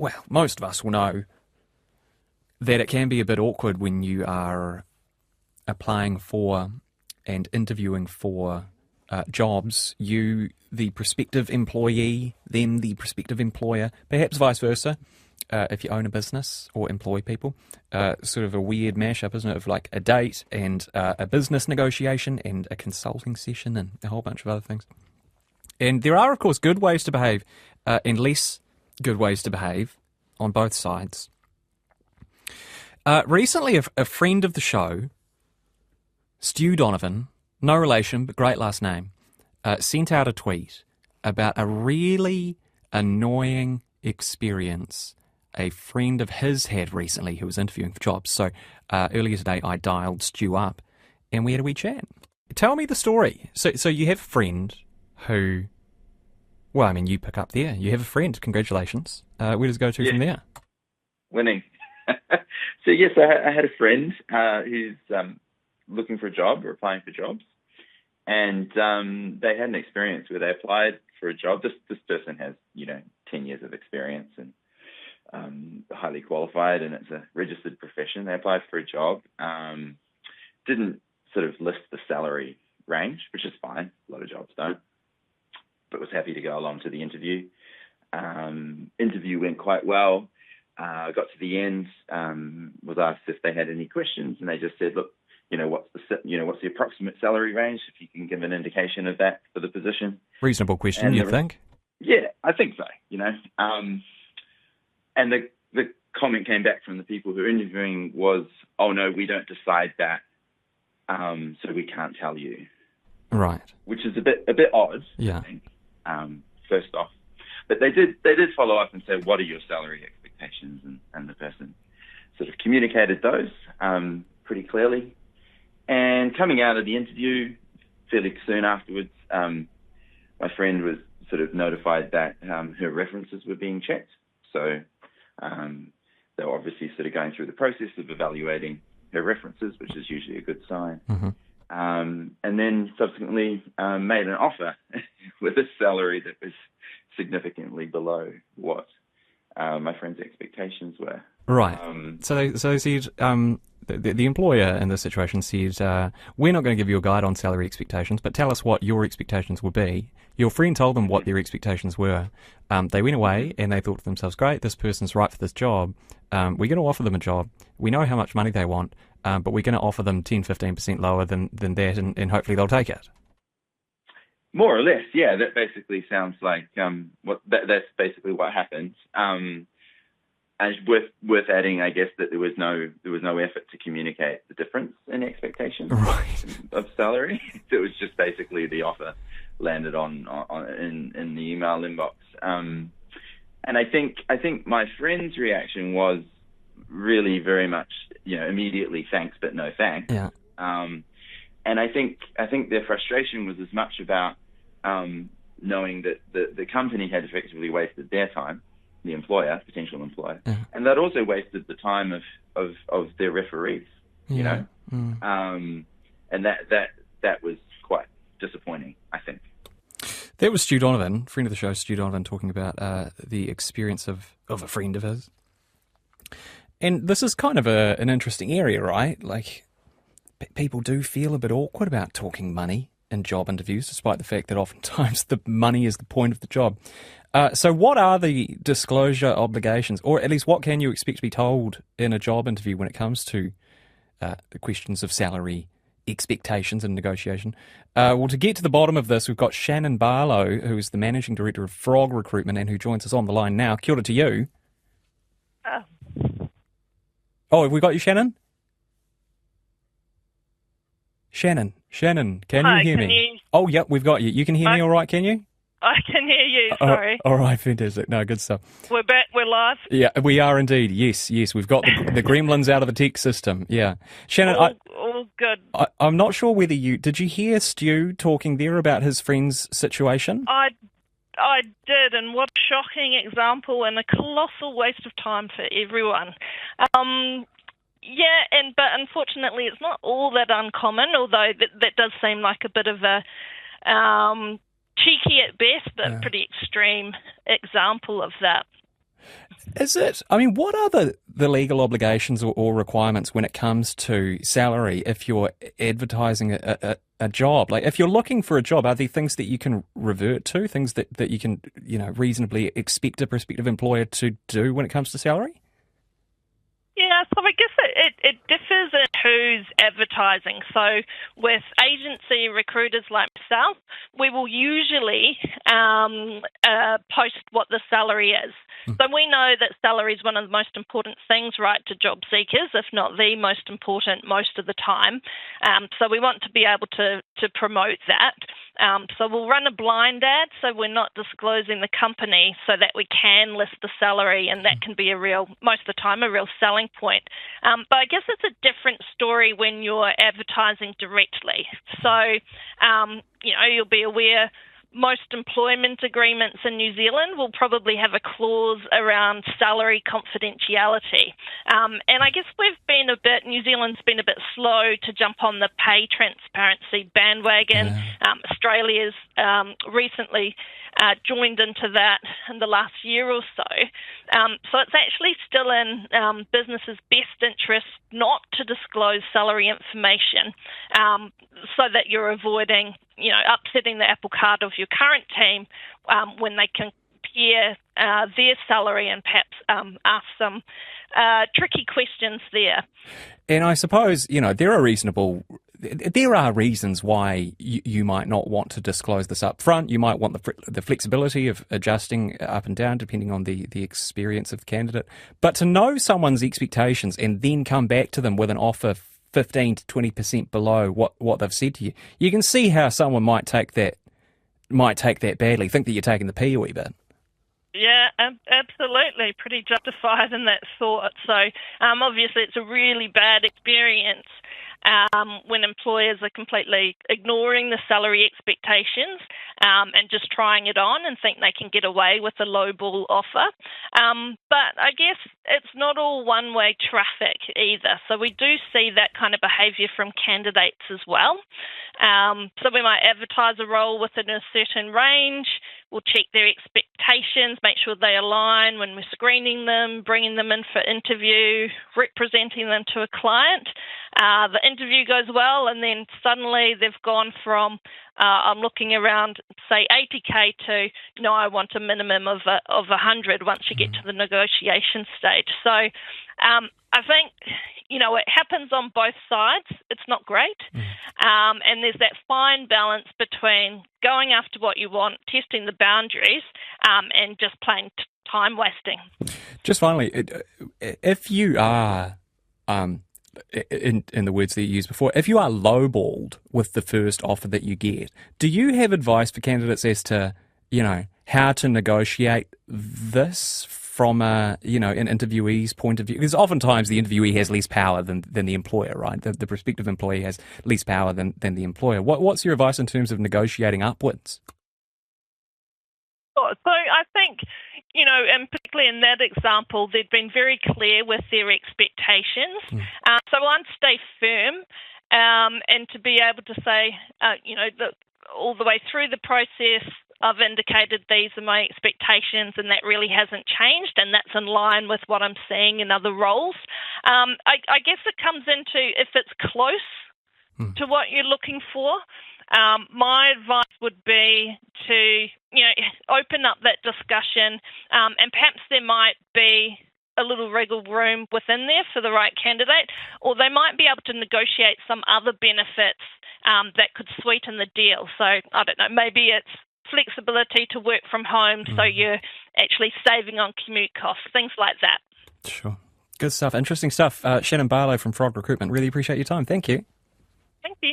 well, most of us will know that it can be a bit awkward when you are applying for and interviewing for jobs, you, the prospective employee, them, the prospective employer, perhaps vice versa, if you own a business or employ people. Sort of a weird mashup, isn't it, of like a date and a business negotiation and a consulting session and a whole bunch of other things. And there are, of course, good ways to behave and less good ways to behave on both sides. Recently, a friend of the show, Stu Donovan, no relation, but great last name, sent out a tweet about a really annoying experience a friend of his had recently who was interviewing for jobs. So earlier today, I dialed Stu up and we had a wee chat. Tell me the story. So you have a friend who, well, I mean, you pick up there. You have a friend. Congratulations. Where does it go to from there? Winning. So, yes, I had a friend who's looking for a job or applying for jobs. And they had an experience where they applied for a job. This person has, 10 years of experience and highly qualified, and it's a registered profession. They applied for a job, didn't sort of list the salary range, which is fine. A lot of jobs don't. But was happy to go along to the interview. Interview went quite well. Got to the end, was asked if they had any questions, and they just said, look, what's the approximate salary range, if you can give an indication of that for the position. Reasonable question, you think? Yeah, I think so, And the comment came back from the people who were interviewing was, oh, no, we don't decide that, so we can't tell you. Right. Which is a bit odd, yeah. I think, first off. But they did follow up and say, what are your salary expectations? And the person sort of communicated those pretty clearly. And coming out of the interview, fairly soon afterwards, my friend was sort of notified that her references were being checked. So they were obviously sort of going through the process of evaluating her references, which is usually a good sign. Mm-hmm. And then subsequently made an offer with a salary that was significantly below what my friend's expectations were. Right. So they said, the employer in this situation said, we're not going to give you a guide on salary expectations, but tell us what your expectations will be. Your friend told them what their expectations were. They went away and they thought to themselves, great, this person's right for this job. We're going to offer them a job. We know how much money they want, but we're going to offer them 10, 15% lower than that, and hopefully they'll take it. More or less, yeah. That basically sounds like that's basically what happened. And worth adding, I guess, that there was no effort to communicate the difference in expectations of salary. It was just basically the offer landed in the email inbox. And I think my friend's reaction was really very much, immediately thanks but no thanks. Yeah. And I think their frustration was as much about knowing that the company had effectively wasted their time, the employer, potential employer, and that also wasted the time of their referees, Mm. and that was quite disappointing, I think. That was Stu Donovan, friend of the show, Stu Donovan, talking about the experience of a friend of his. And this is kind of an interesting area, right? Like, people do feel a bit awkward about talking money in job interviews, despite the fact that oftentimes the money is the point of the job. So what are the disclosure obligations, or at least what can you expect to be told in a job interview when it comes to the questions of salary expectations and negotiation? Well, to get to the bottom of this, we've got Shannon Barlow, who is the Managing Director of Frog Recruitment and who joins us on the line now. Kia ora to you. Oh, have we got you, Shannon? Shannon, can Hi, you hear can me? you... Oh, yep, we've got you. You can hear me all right, can you? I can hear you, sorry. All right, fantastic. No, good stuff. We're back, we're live? Yeah, we are indeed. Yes. We've got the gremlins out of the tech system. Yeah. Shannon, all good. I'm not sure whether did you hear Stu talking there about his friend's situation? I did, and what a shocking example and a colossal waste of time for everyone. But unfortunately it's not all that uncommon, although that does seem like a bit of a cheeky at best, but pretty extreme example of that. Is it? I mean, what are the legal obligations or requirements when it comes to salary if you're advertising a job? Like, if you're looking for a job, are there things that you can revert to, things that you can, reasonably expect a prospective employer to do when it comes to salary? Yeah, so I guess it differs in who's advertising. So with agency recruiters like myself, we will usually post what the salary is. So we know that salary is one of the most important things, right, to job seekers, if not the most important most of the time. So we want to be able to promote that. So we'll run a blind ad, so we're not disclosing the company so that we can list the salary, and that can be most of the time, a real selling point. But I guess it's a different story when you're advertising directly. So, you'll be aware most employment agreements in New Zealand will probably have a clause around salary confidentiality. And I guess New Zealand's been a bit slow to jump on the pay transparency bandwagon. Yeah. Australia's recently joined into that in the last year or so. So it's actually still in businesses' best interest not to disclose salary information so that you're avoiding, upsetting the apple cart of your current team when they compare their salary and perhaps ask some tricky questions there. And I suppose, there are reasons why you might not want to disclose this up front. You might want the flexibility of adjusting up and down depending on the experience of the candidate. But to know someone's expectations and then come back to them with an offer 15 to 20% below what they've said to you, you can see how someone might take that badly, think that you're taking the pee a wee bit. Yeah, absolutely. Pretty justified in that thought. So obviously it's a really bad experience when employers are completely ignoring the salary expectations and just trying it on and think they can get away with a lowball offer. But I guess it's not all one-way traffic either. So we do see that kind of behaviour from candidates as well. So we might advertise a role within a certain range. We'll check their expectations, make sure they align when we're screening them, bringing them in for interview, representing them to a client. The interview goes well, and then suddenly they've gone from I'm looking around, say, 80K to, no, I want a minimum of 100 once you get to the negotiation stage. So I think, it happens on both sides. It's not great. And there's that fine balance between going after what you want, testing the boundaries, and just plain time wasting. Just finally, if you are, in the words that you used before, if you are lowballed with the first offer that you get, do you have advice for candidates as to, how to negotiate this from an interviewee's point of view? Because oftentimes the interviewee has less power than the employer, right? The prospective employee has less power than the employer. What's your advice in terms of negotiating upwards? So I think, and particularly in that example, they've been very clear with their expectations. So one, stay firm and to be able to say, all the way through the process, I've indicated these are my expectations and that really hasn't changed, and that's in line with what I'm seeing in other roles. I guess it comes into if it's close to what you're looking for. My advice would be to, open up that discussion, and perhaps there might be a little wriggle room within there for the right candidate, or they might be able to negotiate some other benefits that could sweeten the deal. So, I don't know, maybe it's flexibility to work from home, so you're actually saving on commute costs, things like that. Sure. Good stuff. Interesting stuff. Shannon Barlow from Frog Recruitment. Really appreciate your time. Thank you. Thank you.